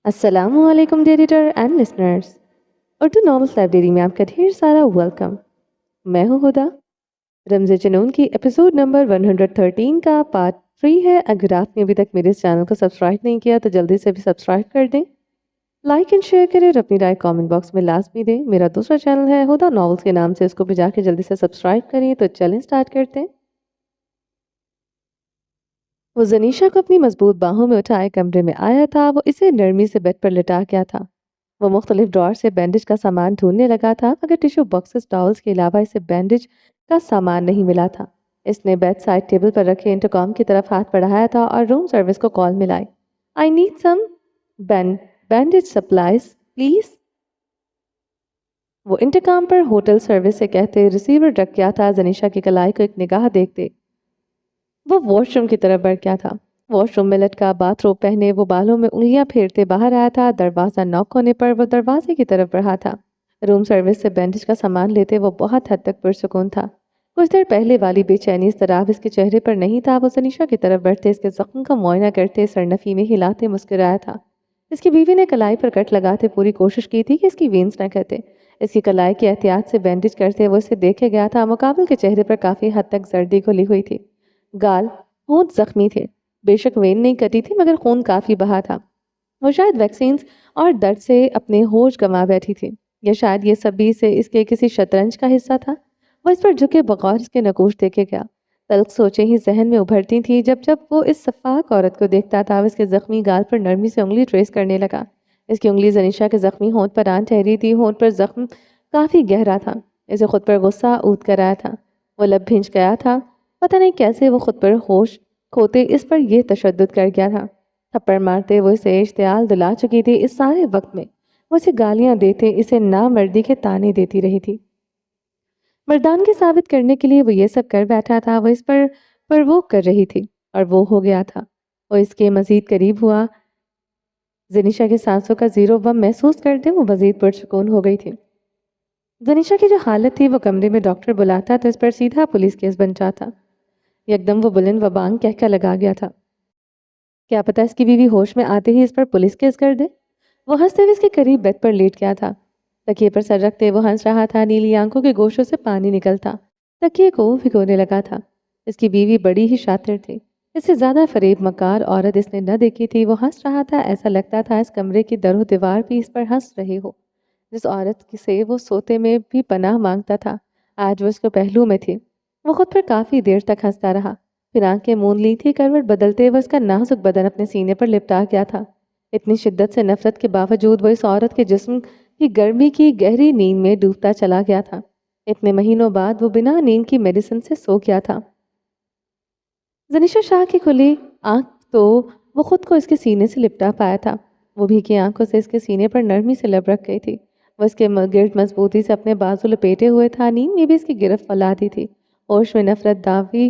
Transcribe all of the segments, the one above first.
السلام علیکم dear editor and listeners, Urdu novels library میں آپ کا ڈھیر سارا ویلکم۔ میں ہوں ہدا۔ رمز جنون کی ایپیسوڈ نمبر 113 کا پارٹ 3 ہے۔ اگر آپ نے ابھی تک میرے اس چینل کو سبسکرائب نہیں کیا تو جلدی سے بھی سبسکرائب کر دیں، لائک اینڈ شیئر کریں اور اپنی رائے کامنٹ باکس میں لازمی دیں۔ میرا دوسرا چینل ہے ہدا ناولس کے نام سے، اس کو بھی جا کے جلدی سے سبسکرائب کریں۔ تو چلیں سٹارٹ کرتے ہیں۔ وہ زنیشا کو اپنی مضبوط باہوں میں اٹھائے کمرے میں آیا تھا۔ وہ اسے نرمی سے بیڈ پر لٹا گیا تھا۔ وہ مختلف ڈرار سے بینڈیج کا سامان ڈھونڈنے لگا تھا، مگر ٹیشو باکسز ٹاولز کے علاوہ اسے بینڈیج کا سامان نہیں ملا تھا۔ اس نے بیڈ سائڈ ٹیبل پر رکھے انٹرکام کی طرف ہاتھ بڑھایا تھا اور روم سروس کو کال ملائی۔ I need some bandage supplies please. وہ انٹرکام پر ہوٹل سروس سے کہتے ریسیور رکھ گیا تھا۔ زنیشا کی کلائی کو ایک نگاہ دیکھتے وہ واش روم کی طرف بڑھ گیا تھا۔ واش روم میں لٹکا باتھ روب پہنے وہ بالوں میں انگلیاں پھیرتے باہر آیا تھا۔ دروازہ ناک ہونے پر وہ دروازے کی طرف بڑھا تھا۔ روم سروس سے بینڈیج کا سامان لیتے وہ بہت حد تک پرسکون تھا۔ کچھ دیر پہلے والی بے چینی اضطراب اس کے چہرے پر نہیں تھا۔ وہ زنیشا کی طرف بڑھتے اس کے زخم کا معائنہ کرتے سرنفی میں ہلاتے مسکرایا تھا۔ اس کی بیوی نے کلائی پر کٹ لگاتے پوری کوشش کی تھی کہ اس کی وینز نہ کہتے۔ اس کی کلائی کی احتیاط سے بینڈیج کرتے وہ اسے دیکھے گیا تھا۔ مقابل کے چہرے پر کافی حد تک زردی گھلی ہوئی تھی۔ گال ہونٹ زخمی تھے۔ بے شک وین نہیں کٹی تھی مگر خون کافی بہا تھا۔ وہ شاید ویکسینز اور درد سے اپنے ہوش گنوا بیٹھی تھی، یا شاید یہ سب بھی سے اس کے کسی شطرنج کا حصہ تھا۔ وہ اس پر جھکے بغور اس کے نقوش دیکھے گیا۔ تلخ سوچیں ہی ذہن میں ابھرتی تھی۔ جب جب وہ اس شفاق عورت کو دیکھتا تھا وہ اس کے زخمی گال پر نرمی سے انگلی ٹریس کرنے لگا۔ اس کی انگلی زنیشا کے زخمی ہونٹ پر آن ٹھہری تھی۔ ہونٹ پر زخم کافی گہرا تھا۔ اسے خود پر غصہ اوت کر آیا تھا۔ وہ لب بھنج گیا تھا۔ پتہ نہیں کیسے وہ خود پر ہوش کھوتے اس پر یہ تشدد کر گیا تھا۔ تھپڑ مارتے وہ اسے اشتعال دلا چکی تھی۔ اس سارے وقت میں وہ اسے گالیاں دیتے اسے نامردی کے طعنے دیتی رہی تھی۔ مردانگی ثابت کرنے کے لیے وہ یہ سب کر بیٹھا تھا۔ وہ اس پر پرووک کر رہی تھی اور وہ ہو گیا تھا۔ وہ اس کے مزید قریب ہوا۔ زنیشا کے سانسوں کا زیرو بم محسوس کرتے وہ مزید پرسکون ہو گئی تھی۔ زنیشا کی جو حالت تھی وہ کمرے میں ڈاکٹر بلاتا تو اس پر سیدھا پولیس کیس بن جاتا۔ یکدم وہ بلند و بانگ کہہ کر لگا گیا تھا، کیا پتہ اس کی بیوی ہوش میں آتے ہی اس پر پولیس کیس کر دے۔ وہ ہنستے ہوئے اس کے قریب بیڈ پر لیٹ گیا تھا۔ تکیے پر سر رکھتے وہ ہنس رہا تھا۔ نیلی آنکھوں کے گوشوں سے پانی نکلتا تکیے کو بھگونے لگا تھا۔ اس کی بیوی بڑی ہی شاطر تھی۔ اس سے زیادہ فریب مکار عورت اس نے نہ دیکھی تھی۔ وہ ہنس رہا تھا، ایسا لگتا تھا اس کمرے کی در و دیوار بھی اس پر ہنس رہے ہو۔ جس عورت سے وہ سوتے میں بھی پناہ مانگتا تھا آج وہ اس کے پہلو میں تھی۔ وہ خود پر کافی دیر تک ہنستا رہا، پھر آنکھیں موند لی تھی۔ کروٹ بدلتے وہ اس کا نازک بدن اپنے سینے پر لپٹا گیا تھا۔ اتنی شدت سے نفرت کے باوجود وہ اس عورت کے جسم کی گرمی کی گہری نیند میں ڈوبتا چلا گیا تھا۔ اتنے مہینوں بعد وہ بنا نیند کی میڈیسن سے سو گیا تھا۔ زنیشا شاہ کی کھلی آنکھ تو وہ خود کو اس کے سینے سے لپٹا پایا تھا۔ وہ بھیگی آنکھوں سے اس کے سینے پر نرمی سے لب رکھ گئی تھی۔ وہ اس کے گرد مضبوطی سے اپنے بازو لپیٹے ہوئے تھا۔ نیند میں بھی اس کی گرفت فلاتی تھی۔ ہوش میں نفرت داوی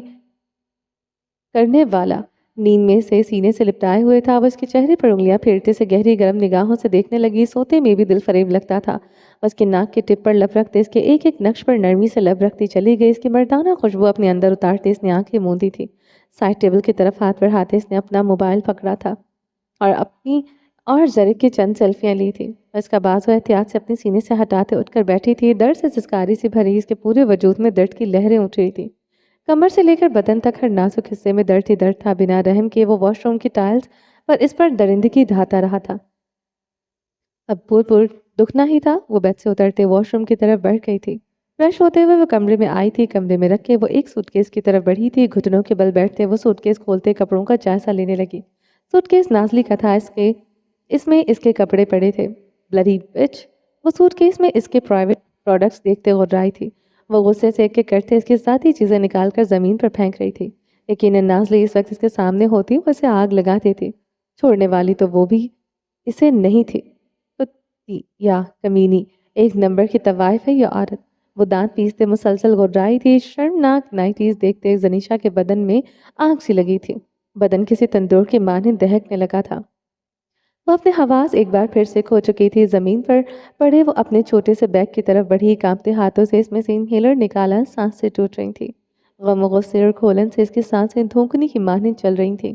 کرنے والا نیند میں سے سینے سے لپٹائے ہوئے تھا۔ وہ اس کے چہرے پر انگلیاں پھیرتے سے گہری گرم نگاہوں سے دیکھنے لگی۔ سوتے میں بھی دل فریب لگتا تھا۔ اس کے ناک کے ٹپ پر لب رکھتے اس کے ایک ایک نقش پر نرمی سے لب رکھتی چلی گئی۔ اس کی مردانہ خوشبو اپنے اندر اتارتے اس نے آنکھیں موندی تھی۔ سائڈ ٹیبل کی طرف ہاتھ بڑھاتے اس نے اپنا موبائل پکڑا تھا اور اپنی اور زرق کی چند سیلفیاں لی تھی۔ اس کا بازو احتیاط سے اپنے سینے سے ہٹاتے اٹھ کر بیٹھی تھی۔ درد سے سسکاری سے بھری اس کے پورے وجود میں درد کی لہریں اٹھ رہی تھی۔ کمر سے لے کر بدن تک ہر نازک حصے میں درد ہی درد تھا۔ بنا رحم کیے وہ واش روم کی ٹائلز پر اس پر درندگی ڈھاتا رہا تھا۔ اب پور دکھنا ہی تھا۔ وہ بیڈ سے اترتے واش روم کی طرف بڑھ گئی تھی۔ فریش ہوتے ہوئے وہ کمرے میں آئی تھی۔ کمرے میں رکھ کے وہ ایک سوٹ کیس کی طرف بڑھی تھی۔ گھٹنوں کے بل بیٹھتے وہ سوٹ کیس کھولتے کپڑوں کا جائزہ لینے لگی۔ سوٹ کیس نازلی کا تھا۔ اس میں اس کے کپڑے پڑے تھے۔ بلڈی بچ۔ وہ سوٹ کیس میں اس کے پرائیویٹ پروڈکٹس دیکھتے غرائی تھی۔ وہ غصے سے ایک ایک کرتے اس کی ذاتی چیزیں نکال کر زمین پر پھینک رہی تھی۔ یقیناً نازلی اس وقت اس کے سامنے ہوتی وہ اسے آگ لگاتی تھی۔ چھوڑنے والی تو وہ بھی اسے نہیں تھی۔ کتی یا کمینی، ایک نمبر کی طوائف ہے یہ عورت۔ وہ دانت پیستے مسلسل غرائی تھی۔ شرمناک نائٹیز دیکھتے زنیشا کے بدن میں آگ سی لگی تھی۔ بدن کسی تندور کے مانند دہکنے لگا تھا۔ وہ اپنے حواس ایک بار پھر سے کھو چکی تھی۔ زمین پر پڑے وہ اپنے چھوٹے سے بیگ کی طرف بڑھی۔ کانپتے ہاتھوں سے اس میں سے انہیلر نکالا۔ سانس سے ٹوٹ رہی تھی۔ غم و غصے اور کھولن سے اس کی سانسیں دھونکنی کی مانند چل رہی تھیں۔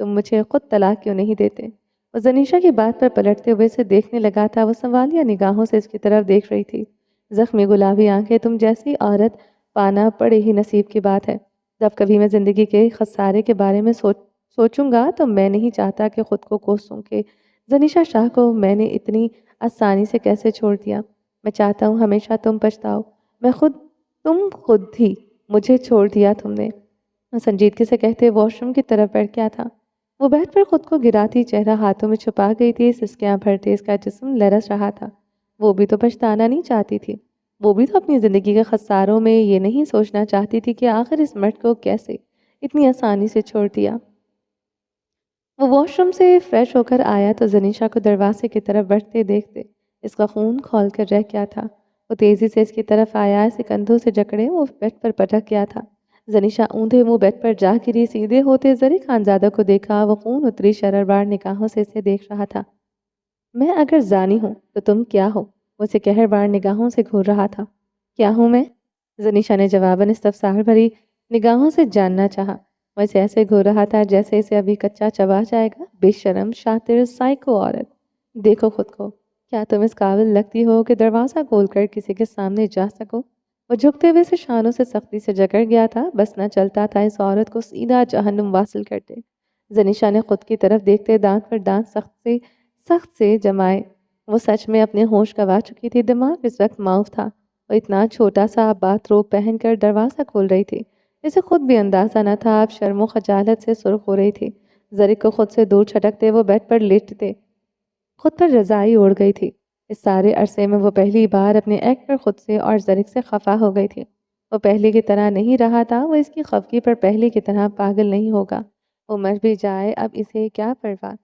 تم مجھے خود طلاق کیوں نہیں دیتے؟ وہ زنیشا کی بات پر پلٹتے ہوئے اسے دیکھنے لگا تھا۔ وہ سوالیہ نگاہوں سے اس کی طرف دیکھ رہی تھی۔ زخمی گلابی آنکھیں، تم جیسی عورت پانا بڑے ہی نصیب کی بات ہے۔ جب کبھی میں زندگی کے خسارے کے بارے میں سوچوں گا تو میں نہیں چاہتا کہ خود کو کوسوں کہ زنیشا شاہ کو میں نے اتنی آسانی سے کیسے چھوڑ دیا۔ میں چاہتا ہوں ہمیشہ تم پچھتاؤ۔ تم خود ہی مجھے چھوڑ دیا تم نے۔ وہ سنجیدگی سے کہتے واش روم کی طرف بڑھ گیا تھا۔ وہ بیٹھ پر خود کو گراتی چہرہ ہاتھوں میں چھپا گئی تھی، سسکیاں بھرتے اس کا جسم لرز رہا تھا۔ وہ بھی تو پچھتانا نہیں چاہتی تھی۔ وہ بھی تو اپنی زندگی کے خساروں میں یہ نہیں سوچنا چاہتی تھی کہ آخر اس مرد کو کیسے اتنی آسانی سے چھوڑ دیا۔ وہ واش روم سے فریش ہو کر آیا تو زنیشا کو دروازے کی طرف بڑھتے دیکھتے اس کا خون کھول کر رہ گیا تھا۔ وہ تیزی سے اس کی طرف آیا، اسے کندھوں سے جکڑے وہ بیڈ پر پٹک گیا تھا۔ زنیشا اوندھے منہ بیڈ پر جا گری، سیدھے ہوتے زری خانزادہ کو دیکھا۔ وہ خون اتری شرربار نگاہوں سے اسے دیکھ رہا تھا۔ میں اگر زانی ہوں تو تم کیا ہو؟ وہ اسے قہربار نگاہوں سے گھور رہا تھا۔ کیا ہوں میں؟ زنیشا نے جواباً استفسار بھری نگاہوں سے جاننا چاہا۔ وہ اسے ایسے گھور رہا تھا جیسے اسے ابھی کچا چبا جائے گا۔ بے شرم، شاطر، سائیکو عورت، دیکھو خود کو۔ کیا تم اس قابل لگتی ہو کہ دروازہ کھول کر کسی کے سامنے جا سکو؟ وہ جھکتے ہوئے سے شانوں سے سختی سے جکڑ گیا تھا، بس نہ چلتا تھا اس عورت کو سیدھا جہنم واصل کرتے۔ زنیشا نے خود کی طرف دیکھتے دانت پر دانت سخت سے جمائے۔ وہ سچ میں اپنے ہوش گنوا چکی تھی، دماغ اس وقت معاف تھا۔ وہ اتنا چھوٹا سا باتھ روب پہن کر دروازہ کھول رہی تھی، اسے خود بھی اندازہ نہ تھا۔ اب شرم و خجالت سے سرخ ہو رہی تھی۔ زری کو خود سے دور چھٹکتے وہ بیڈ پر لیٹتے خود پر رضائی اوڑھ گئی تھی۔ اس سارے عرصے میں وہ پہلی بار اپنے ایکٹ پر خود سے اور زرک سے خفا ہو گئی تھی۔ وہ پہلے کی طرح نہیں رہا تھا، وہ اس کی خفگی پر پہلے کی طرح پاگل نہیں ہوگا۔ وہ مر بھی جائے اب اسے کیا پرواہ۔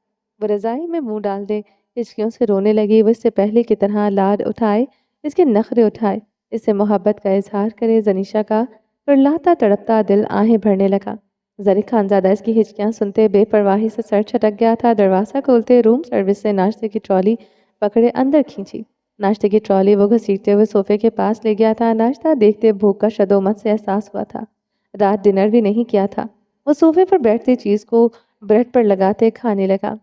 وہ رضائی میں منہ ڈال دے، ہچکیوں سے رونے لگی۔ وہ اس سے پہلے کی طرح لاڈ اٹھائے، اس کے نخرے اٹھائے، اس سے محبت کا اظہار کرے۔ زنیشا کا پرلاتا تڑپتا دل آہیں بھرنے لگا۔ زری خانزادہ اس کی ہچکیاں سنتے بے پرواہی سے سر چھٹک گیا تھا۔ دروازہ کھولتے روم سروس سے ناشتے کی ٹرالی پکڑے اندر کھینچی۔ ناشتے کی ٹرالی وہ گھسیٹتے ہوئے صوفے کے پاس لے گیا تھا۔ ناشتہ دیکھتے بھوک کا شدومت سے احساس ہوا تھا۔ رات ڈنر بھی نہیں کیا تھا۔ وہ صوفے پر بیٹھتے چیز کو بریڈ پر لگاتے کھانے لگا۔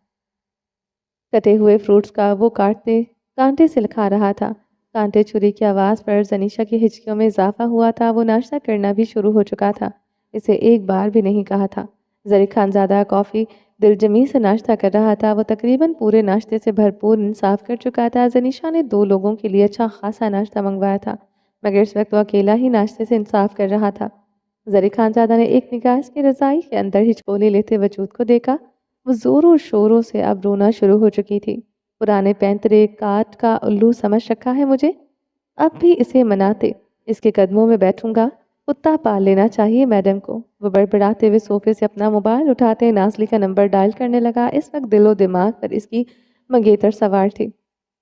کٹے ہوئے فروٹس کا وہ کانٹے سے کھا رہا تھا۔ کانٹے چھری کی آواز پر زنیشا کی ہچکیوں میں اضافہ ہوا تھا۔ وہ ناشتہ کرنا بھی شروع ہو چکا تھا، اسے ایک بار بھی نہیں کہا تھا۔ زری خانزادہ کافی دل جمی سے ناشتہ کر رہا تھا۔ وہ تقریباً پورے ناشتے سے بھرپور انصاف کر چکا تھا۔ زنیشا نے 2 لوگوں کے لیے اچھا خاصا ناشتہ منگوایا تھا، مگر اس وقت وہ اکیلا ہی ناشتے سے انصاف کر رہا تھا۔ زری خانزادہ نے ایک نگاہ اس کی رضائی کے اندر ہچکولے لیتے وجود کو دیکھا۔ وہ زوروں شوروں سے اب رونا شروع ہو چکی تھی۔ پرانے پینترے کاٹ کا الو سمجھ رکھا ہے مجھے، اب بھی اسے مناتے اس کے قدموں میں بیٹھوں گا۔ کتا پال لینا چاہیے میڈم کو۔ وہ بڑبڑاتے ہوئے صوفے سے اپنا موبائل اٹھاتے نازلی کا نمبر ڈائل کرنے لگا۔ اس وقت دل و دماغ پر اس کی منگیتر سوار تھی۔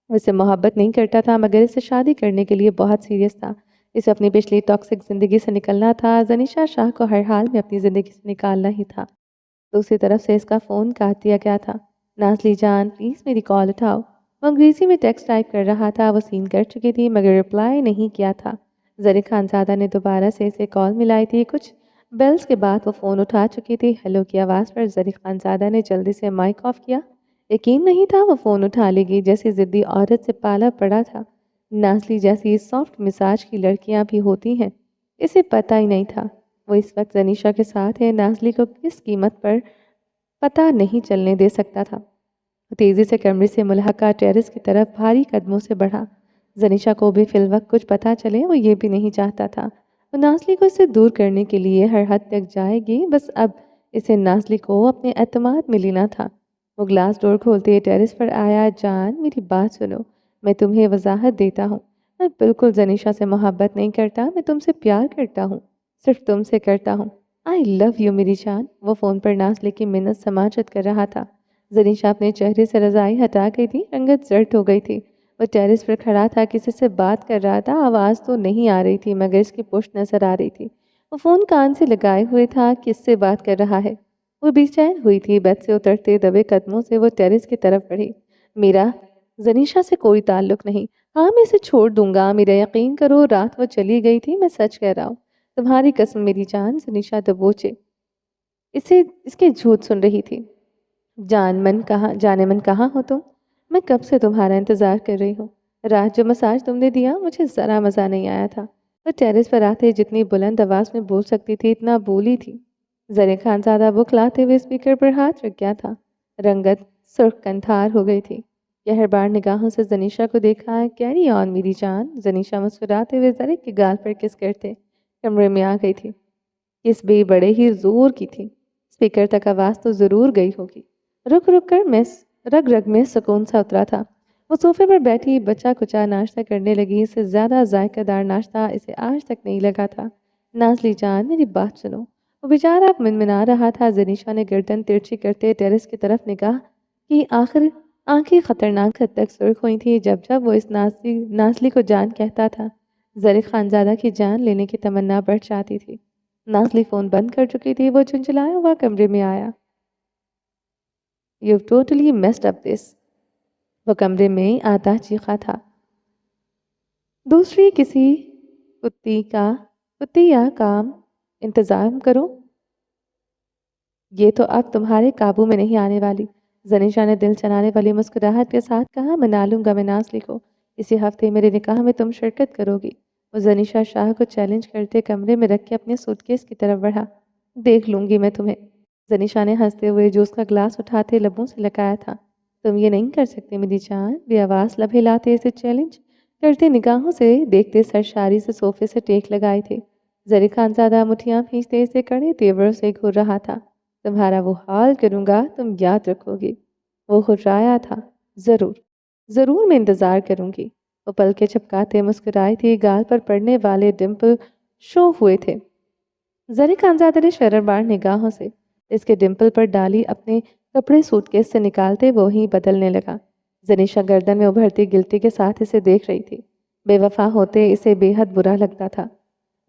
وہ اسے محبت نہیں کرتا تھا، مگر اسے شادی کرنے کے لیے بہت سیریس تھا۔ اسے اپنی پچھلی ٹاکسک زندگی سے نکلنا تھا۔ زنیشا شاہ کو ہر حال میں اپنی زندگی سے نکالنا ہی تھا۔ دوسری طرف سے اس کا فون کاٹ دیا گیا تھا۔ نازلی جان پلیز میری کال اٹھاؤ۔ وہ انگریزی میں ٹیکسٹ ٹائپ کر رہا تھا۔ وہ سین کر چکی تھی مگر رپلائی نہیں کیا تھا۔ زری خانزادہ نے دوبارہ سے اسے کال ملائی تھی۔ کچھ بیلز کے بعد وہ فون اٹھا چکی تھی۔ ہیلو کی آواز پر زری خانزادہ نے جلدی سے مائک آف کیا۔ یقین نہیں تھا وہ فون اٹھا لے گی، جیسی ضدی عورت سے پالا پڑا تھا۔ نازلی جیسی سافٹ مزاج کی لڑکیاں بھی ہوتی ہیں، اسے پتہ ہی نہیں تھا وہ اس وقت زنیشا کے ساتھ ہے۔ نازلی کو کس قیمت پر پتہ نہیں چلنے دے سکتا تھا۔ تیزی سے کمرے سے ملحقہ ٹیرس کی طرف بھاری قدموں سے بڑھا۔ زنیشا کو بھی فی الوقت کچھ پتہ چلے وہ یہ بھی نہیں چاہتا تھا۔ وہ نازلی کو اس سے دور کرنے کے لیے ہر حد تک جائے گی، بس اب اسے نازلی کو اپنے اعتماد میں لینا تھا۔ وہ گلاس ڈور کھولتے ٹیرس پر آیا۔ جان میری بات سنو، میں تمہیں وضاحت دیتا ہوں، میں بالکل زنیشا سے محبت نہیں کرتا، میں تم سے پیار کرتا ہوں، صرف تم سے کرتا ہوں۔ آئی لو یو میری جان۔ وہ فون پر نازلی کی منت سماجت کر رہا تھا۔ زنیشا اپنے چہرے سے رضائی ہٹا گئی تھی، رنگت زرد ہو گئی تھی۔ وہ ٹیرس پر کھڑا تھا، کسی سے بات کر رہا تھا، آواز تو نہیں آ رہی تھی مگر اس کی پشت نظر آ رہی تھی۔ وہ فون کان سے لگائے ہوئے تھا، کس سے بات کر رہا ہے؟ وہ بے چین ہوئی تھی۔ بیڈ سے اترتے دبے قدموں سے وہ ٹیرس کی طرف بڑھی۔ میرا زنیشا سے کوئی تعلق نہیں، ہاں میں اسے چھوڑ دوں گا، میرا یقین کرو، رات وہ چلی گئی تھی، میں سچ کہہ رہا ہوں، تمہاری قسم میری جان۔ زنیشا دبوچے اس کے جھوٹ سن رہی تھی۔ جانے من کہاں ہو تم؟ میں کب سے تمہارا انتظار کر رہی ہوں۔ رات جو مساج تم نے دیا مجھے ذرا مزہ نہیں آیا تھا۔ وہ ٹیرس پر آتے جتنی بلند آواز میں بول سکتی تھی اتنا بولی تھی۔ زرِ خانزادہ بکھلاتے ہوئے اسپیکر پر ہاتھ رکھ گیا تھا۔ رنگت سرخ کنتھار ہو گئی تھی۔ گہربار نگاہوں سے زنیشا کو دیکھا۔ کیری آن میری جان، زنیشا مسکراتے ہوئے زرِ کے گال پر کس کرتے کمرے میں آ گئی تھی۔ کس بھی بڑے ہی زور کی تھی۔ اسپیکر تک آواز تو ضرور گئی ہوگی۔ رک رک کر رگ رگ میں سکون سا اترا تھا۔ وہ صوفے پر بیٹھی بچا کچا ناشتہ کرنے لگی۔ اس سے زیادہ ذائقہ دار ناشتہ اسے آج تک نہیں لگا تھا۔ نازلی جان میری بات سنو۔ وہ بیچارہ منمنا رہا تھا۔ زنیشا نے گردن ترچھی کرتے ٹیرس کی طرف نگاہ کی۔ آخر آنکھیں خطرناک حد تک سرخ ہوئی تھی جب وہ اس نازلی کو جان کہتا تھا۔ زرِ خانزادہ کی جان لینے کی تمنا بڑھ جاتی تھی۔ نازلی فون بند کر چکی تھی۔ وہ جھنجھلایا ہوا کمرے میں آیا۔ You've totally messed up this. وہ کمرے میں آتا چیخا تھا۔ دوسری کسی کتی یا کام انتظام کرو۔ یہ تو اب تمہارے قابو میں نہیں آنے والی۔ زنیشا نے دل چلانے والی مسکراہٹ کے ساتھ کہا۔ منا لوں گا میں نازلی کو۔ اسی ہفتے میرے نکاح میں تم شرکت کرو گی۔ وہ زنیشا شاہ کو چیلنج کرتے کمرے میں رکھ کے اپنے سوٹ کیس کی طرف بڑھا۔ دیکھ لوں گی میں تمہیں۔ زنیشا نے ہنستے ہوئے جوس کا گلاس اٹھاتے لبوں سے لگایا تھا۔ تم یہ نہیں کر سکتے میری جان، بے آواز لب ہلاتے اسے چیلنج کرتے نگاہوں سے دیکھتے سرشاری سے صوفے سے ٹیک لگائے تھے۔ زرِ خانزادہ مٹھیاں کھینچتے اسے کڑے تیور سے گھور رہا تھا۔ تمہارا وہ حال کروں گا تم یاد رکھو گی۔ وہ خررایا تھا۔ ضرور میں انتظار کروں گی۔ وہ پلکیں چپکاتے مسکرائی تھی۔ گال پر پڑنے والے ڈمپل شو ہوئے تھے۔ زرِ خانزادہ نے شرربار نگاہوں سے اس کے ڈمپل پر ڈالی۔ اپنے کپڑے سوٹ کیس سے نکالتے وہی بدلنے لگا۔ زنیشا گردن میں ابھرتی گلٹی کے ساتھ اسے دیکھ رہی تھی۔ بے وفا ہوتے اسے بے حد برا لگتا تھا۔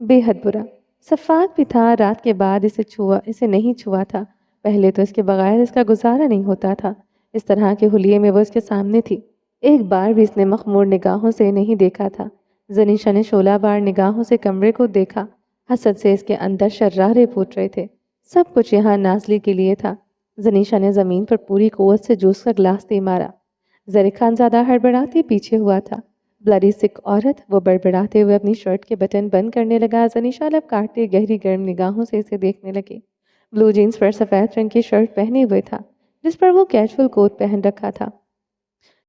بے حد برا۔ شفاق بھی تھا۔ رات کے بعد اسے نہیں چھوا تھا۔ پہلے تو اس کے بغیر اس کا گزارا نہیں ہوتا تھا۔ اس طرح کے حلیے میں وہ اس کے سامنے تھی۔ ایک بار بھی اس نے مخمور نگاہوں سے نہیں دیکھا تھا۔ زنیشا نے شعلہ بار نگاہوں سے کمرے کو دیکھا۔ حسد سے اس کے اندر شرارے پھوٹ رہے تھے۔ سب کچھ یہاں نازلی کے لیے تھا۔ زنیشا نے زمین پر پوری قوت سے جوس کا گلاس دے مارا۔ زرِ خانزادہ ہڑبڑاتی پیچھے ہوا تھا۔ بلڈی سک عورت، وہ بڑبڑاتے ہوئے اپنی شرٹ کے بٹن بند کرنے لگا۔ زنیشا لب کاٹتے گہری گرم نگاہوں سے اسے دیکھنے لگی۔ بلو جینز پر سفید رنگ کی شرٹ پہنے ہوئے تھا جس پر وہ کیجول کوٹ پہن رکھا تھا۔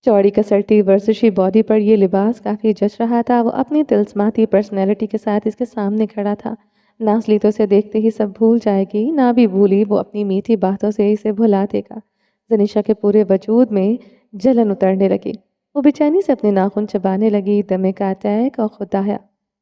چوڑی کسرتی ورزشی باڈی پر یہ لباس کافی جچ رہا تھا۔ وہ اپنی تلسماتی پرسنالٹی کے ساتھ اس کے سامنے کھڑا تھا۔ نازلی تو اسے دیکھتے ہی سب بھول جائے گی۔ نہ بھی بھولی وہ اپنی میٹھی باتوں سے اسے بھلا دے گا۔ زنیشا کے پورے وجود میں جلن اترنے لگی۔ وہ بے چینی سے اپنے ناخن چبانے لگی۔ دمے کا اٹیک اور خدایا۔